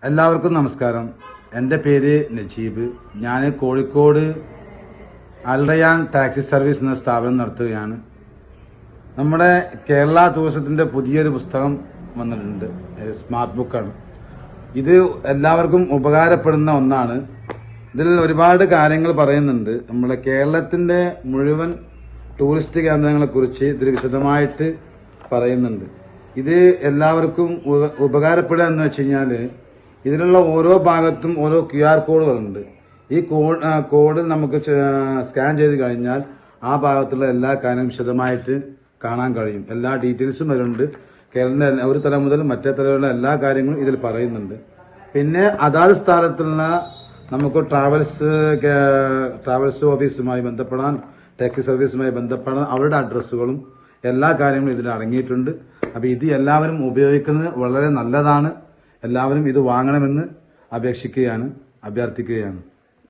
എല്ലാവർക്കും നമസ്കാരം. എൻ്റെ പേര് നജീബ്. ഞാൻ കോഴിക്കോട് അൽറയാൻ ടാക്സി സർവീസ് എന്ന സ്ഥാപനം നടത്തുകയാണ്. നമ്മുടെ കേരള ടൂറിസത്തിൻ്റെ പുതിയൊരു പുസ്തകം വന്നിട്ടുണ്ട്. സ്മാർട്ട് ബുക്കാണ്. ഇത് എല്ലാവർക്കും ഉപകാരപ്പെടുന്ന ഒന്നാണ്. ഇതിൽ ഒരുപാട് കാര്യങ്ങൾ പറയുന്നുണ്ട്. നമ്മുടെ കേരളത്തിൻ്റെ മുഴുവൻ ടൂറിസ്റ്റ് കേന്ദ്രങ്ങളെക്കുറിച്ച് ഇതിൽ വിശദമായിട്ട് പറയുന്നുണ്ട്. ഇത് എല്ലാവർക്കും ഉപകാരപ്പെടുക എന്ന് വെച്ച് കഴിഞ്ഞാൽ ഇതിലുള്ള ഓരോ ഭാഗത്തും ഓരോ QR കോഡുകളുണ്ട്. ഈ കോഡ് നമുക്ക് സ്കാൻ ചെയ്ത് കഴിഞ്ഞാൽ ആ ഭാഗത്തുള്ള എല്ലാ കാര്യങ്ങളും വിശദമായിട്ട് കാണാൻ കഴിയും. എല്ലാ ഡീറ്റെയിൽസും വരുന്നുണ്ട്. കേരളത്തിലെ ഒരു തല മുതൽ മറ്റേ തലമുള്ള എല്ലാ കാര്യങ്ങളും ഇതിൽ പറയുന്നുണ്ട്. പിന്നെ അതാത് സ്ഥലത്തുള്ള നമുക്ക് ട്രാവൽസ് ഓഫീസുമായി ബന്ധപ്പെടാൻ, ടാക്സി സർവീസുമായി ബന്ധപ്പെടാൻ അവരുടെ അഡ്രസ്സുകളും എല്ലാ കാര്യങ്ങളും ഇതിൽ അടങ്ങിയിട്ടുണ്ട്. അപ്പോൾ ഇത് എല്ലാവരും ഉപയോഗിക്കുന്നത് വളരെ നല്ലതാണ്. എല്ലാവരും ഇത് വാങ്ങണമെന്ന് അഭ്യർത്ഥിക്കുകയാണ്.